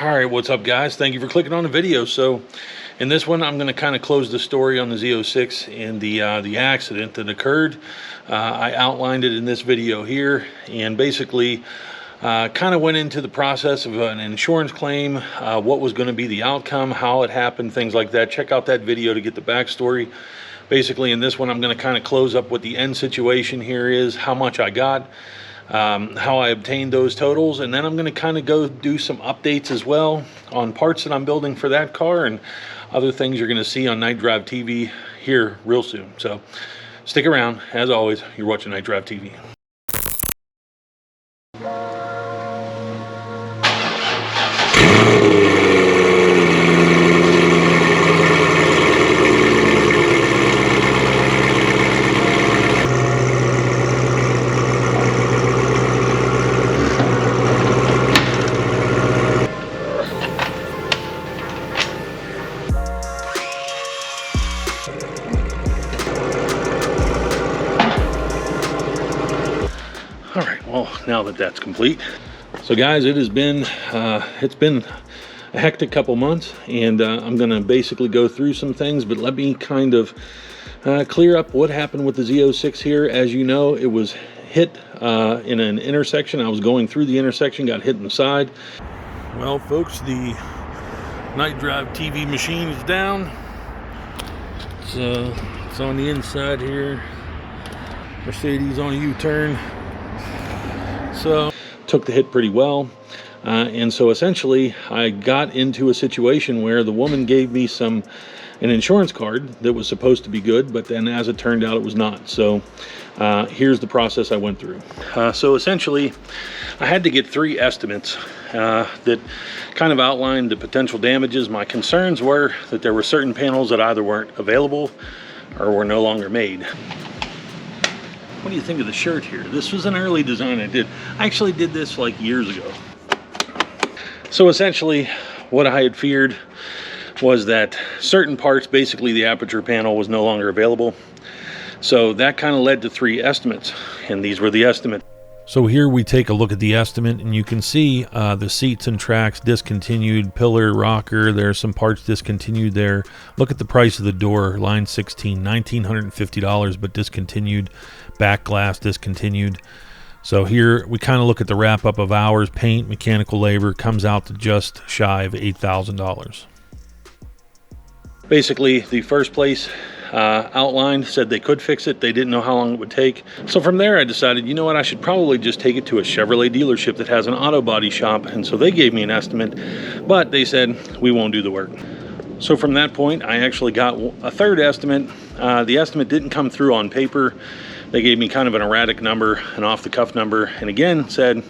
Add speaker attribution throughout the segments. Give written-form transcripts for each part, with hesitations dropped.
Speaker 1: All right, what's up guys? Thank you for clicking on the video. So in this one, I'm going to kind of close the story on the Z06 and the accident that occurred. I outlined it in this video here, and basically kind of went into the process of an insurance claim, what was going to be the outcome, how it happened, things like that. Check out that video to get the backstory. Basically in this one, I'm going to kind of close up what the end situation here is, how much I got, how I obtained those totals, and then I'm going to kind of go do some updates as well on parts that I'm building for that car and other things you're going to see on Night Drive TV here real soon. So stick around. As always, you're watching Night Drive TV. All right, well, now that that's complete. So guys, it has been, it's been a hectic couple months, and I'm gonna basically go through some things, but let me kind of clear up what happened with the Z06 here. As you know, it was hit in an intersection. I was going through the intersection, got hit in the side. Well, folks, the Night Drive TV machine is down. So it's on the inside here. Mercedes on a U-turn. So took the hit pretty well, and so essentially I got into a situation where the woman gave me an insurance card that was supposed to be good, but then as it turned out it was not. So here's the process I went through. So essentially I had to get 3 estimates that kind of outlined the potential damages. My concerns were that there were certain panels that either weren't available or were no longer made. What do you think of the shirt here? This was an early design I did. I actually did this like years ago. So essentially what I had feared was that certain parts, basically the aperture panel, was no longer available. So that kind of led to 3 estimates, and these were the estimates. So here we take a look at the estimate, and you can see the seats and tracks discontinued, pillar, rocker, there's some parts discontinued there. Look at the price of the door, line 16, $1,950, but discontinued. Back glass discontinued. So here we kind of look at the wrap up of hours, paint, mechanical labor, comes out to just shy of $8,000. Basically, the first place outlined said they could fix it. They didn't know how long it would take. So from there I decided, you know what, I should probably just take it to a Chevrolet dealership that has an auto body shop. And so they gave me an estimate, but they said we won't do the work. So from that point I actually got a 3rd estimate. The estimate didn't come through on paper. They gave me kind of an erratic number, an off-the-cuff number, and again said,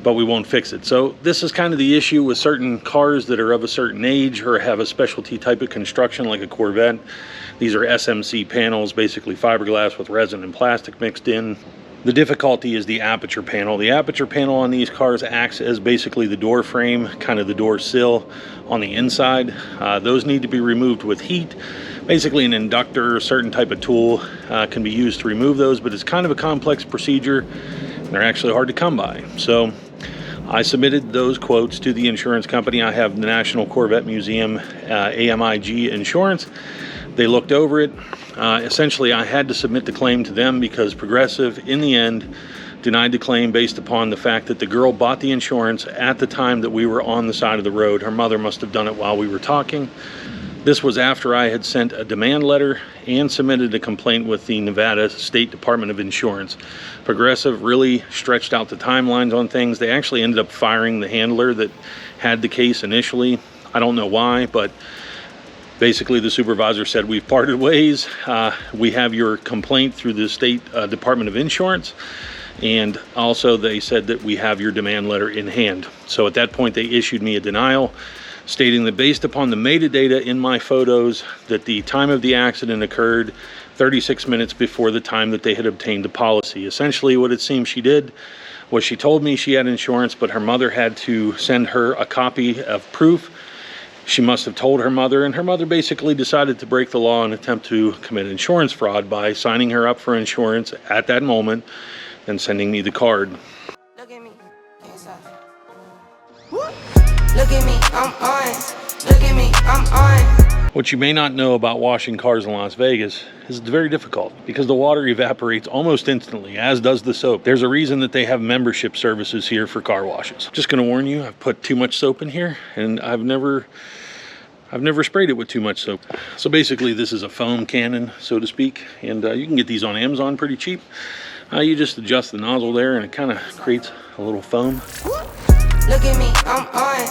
Speaker 1: but we won't fix it. So this is kind of the issue with certain cars that are of a certain age or have a specialty type of construction like a Corvette. These are SMC panels, basically fiberglass with resin and plastic mixed in. The difficulty is the aperture panel. The aperture panel on these cars acts as basically the door frame, kind of the door sill on the inside. Those need to be removed with heat. Basically an inductor or certain type of tool can be used to remove those, but it's kind of a complex procedure. They're actually hard to come by. So I submitted those quotes to the insurance company. I have the National Corvette Museum AMIG insurance. They looked over it. Essentially I had to submit the claim to them because Progressive in the end denied the claim based upon the fact that the girl bought the insurance at the time that we were on the side of the road. Her mother must have done it while we were talking. This was after I had sent a demand letter and submitted a complaint with the Nevada State Department of Insurance. Progressive really stretched out the timelines on things. They actually ended up firing the handler that had the case initially. I don't know why, but basically the supervisor said, we've parted ways. We have your complaint through the State Department of Insurance. And also they said that we have your demand letter in hand. So at that point they issued me a denial, stating that based upon the metadata in my photos that the time of the accident occurred 36 minutes before the time that they had obtained the policy. Essentially what it seems she did was she told me she had insurance, but her mother had to send her a copy of proof. She must have told her mother, and her mother basically decided to break the law and attempt to commit insurance fraud by signing her up for insurance at that moment and sending me the card.
Speaker 2: Look at me. Look at me, I'm on. Look at me, I'm on.
Speaker 1: What you may not know about washing cars in Las Vegas is it's very difficult because the water evaporates almost instantly, as does the soap. There's a reason that they have membership services here for car washes. Just gonna warn you, I've put too much soap in here, and I've never sprayed it with too much soap. So basically this is a foam cannon, so to speak, and you can get these on Amazon pretty cheap. You just adjust the nozzle there and it kind of creates a little foam.
Speaker 2: Look at me, I'm on.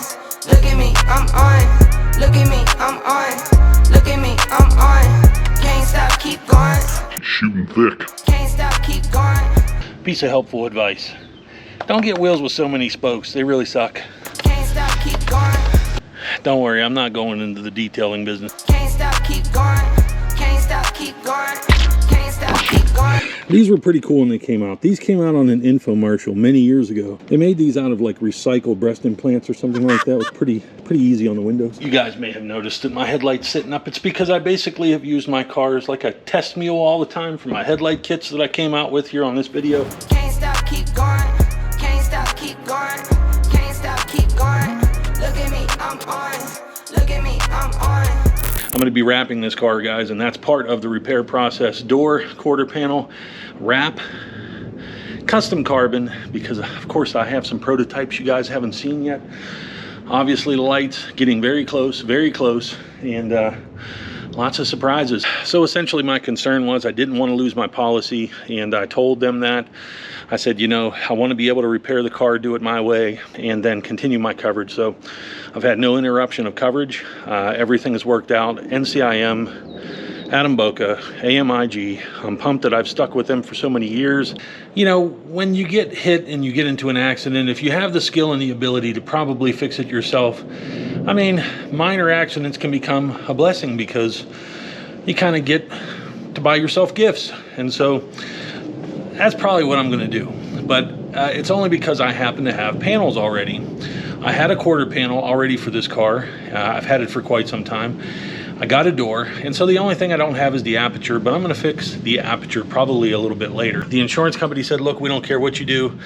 Speaker 2: Look at me, I'm on. Look at me, I'm on. Look at me, I'm on. Can't stop, keep going.
Speaker 3: Shooting thick.
Speaker 2: Can't stop, keep going.
Speaker 1: Piece of helpful advice. Don't get wheels with so many spokes. They really suck.
Speaker 2: Can't stop, keep going.
Speaker 1: Don't worry, I'm not going into the detailing business.
Speaker 2: Can't stop, keep going. Can't stop, keep going. Can't stop, keep going.
Speaker 1: These were pretty cool when they came out. These came out on an infomercial many years ago. They made these out of like recycled breast implants or something like that. It was pretty easy on the windows. You guys may have noticed that my headlight's sitting up. It's because I basically have used my car as like a test mule all the time for my headlight kits that I came out with here on this video.
Speaker 2: Can't stop, keep going. Can't stop, keep going. Can't stop, keep going. Look at me, I'm on. Look at me, I'm on.
Speaker 1: I'm going to be wrapping this car, guys, and that's part of the repair process. Door, quarter panel, wrap, custom carbon, because of course I have some prototypes you guys haven't seen yet. Obviously the lights getting very close, and lots of surprises. So essentially my concern was I didn't want to lose my policy, and I told them that. I said, you know, I want to be able to repair the car, do it my way, and then continue my coverage. So I've had no interruption of coverage. Everything has worked out. NCIM, Adam Boca, AMIG. I'm pumped that I've stuck with them for so many years. You know, when you get hit and you get into an accident, if you have the skill and the ability to probably fix it yourself, I mean, minor accidents can become a blessing because you kind of get to buy yourself gifts. And so that's probably what I'm going to do. But it's only because I happen to have panels already. I had a quarter panel already for this car. I've had it for quite some time. I got a door, and so the only thing I don't have is the aperture, but I'm going to fix the aperture probably a little bit later. The insurance company said, look, we don't care what you do.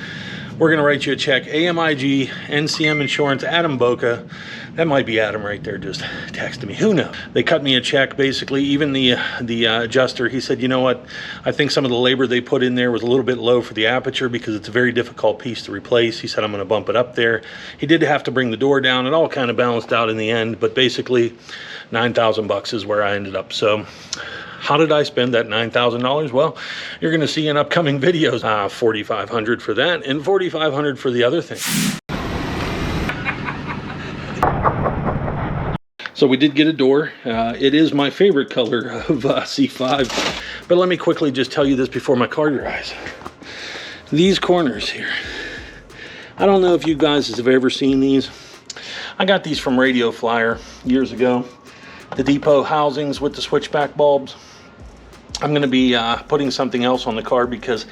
Speaker 1: We're going to write you a check. AMIG, NCM Insurance, Adam Boca. That might be Adam right there just texting me. Who knows? They cut me a check, basically. Even the adjuster, he said, you know what? I think some of the labor they put in there was a little bit low for the aperture because it's a very difficult piece to replace. He said, I'm going to bump it up there. He did have to bring the door down. It all kind of balanced out in the end, but basically $9,000 is where I ended up. So how did I spend that $9,000? Well, you're going to see in upcoming videos. $4,500 for that and $4,500 for the other thing. So we did get a door. It is my favorite color of C5. But let me quickly just tell you this before my car dries. These corners here. I don't know if you guys have ever seen these. I got these from Radio Flyer years ago. The depot housings with the switchback bulbs. I'm going to be putting something else on the car because,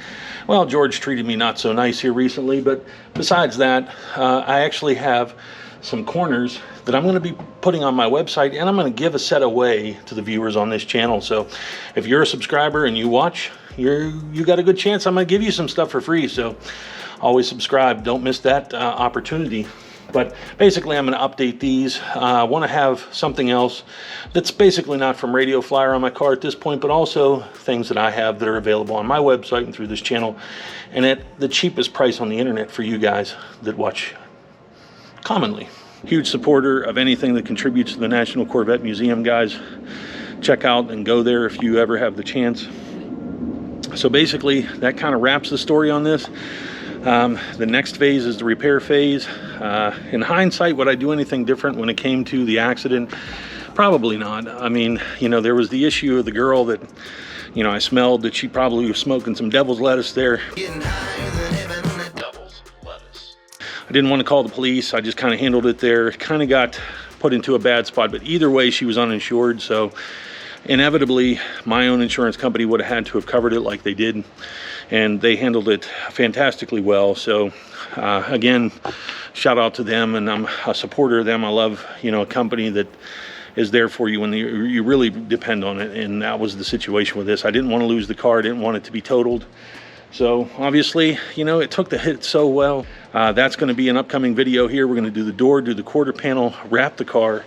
Speaker 1: well, George treated me not so nice here recently. But besides that, I actually have some corners that I'm going to be putting on my website, and I'm going to give a set away to the viewers on this channel. So if you're a subscriber and you watch, you got a good chance I'm going to give you some stuff for free. So always subscribe. Don't miss that opportunity. But basically, I'm going to update these. I want to have something else that's basically not from Radio Flyer on my car at this point, but also things that I have that are available on my website and through this channel, and at the cheapest price on the internet for you guys that watch commonly. Huge supporter of anything that contributes to the National Corvette Museum, guys. Check out and go there if you ever have the chance. So basically, that kind of wraps the story on this. The next phase is the repair phase. In hindsight, would I do anything different when it came to the accident? Probably not. I mean, you know, there was the issue of the girl that, you know, I smelled that she probably was smoking some devil's lettuce there. I didn't want to call the police. I just kind of handled it there. Kind of got put into a bad spot, but either way, she was uninsured. So inevitably, my own insurance company would have had to have covered it like they did. And they handled it fantastically well. So again, shout out to them, and I'm a supporter of them. I love, you know, a company that is there for you when you really depend on it. And that was the situation with this. I didn't want to lose the car. I didn't want it to be totaled. So obviously, you know, it took the hit so well. That's going to be an upcoming video here. We're going to do the door, do the quarter panel, wrap the car,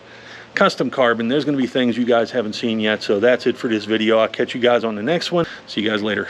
Speaker 1: custom carbon. There's going to be things you guys haven't seen yet. So that's it for this video. I'll catch you guys on the next one. See you guys later.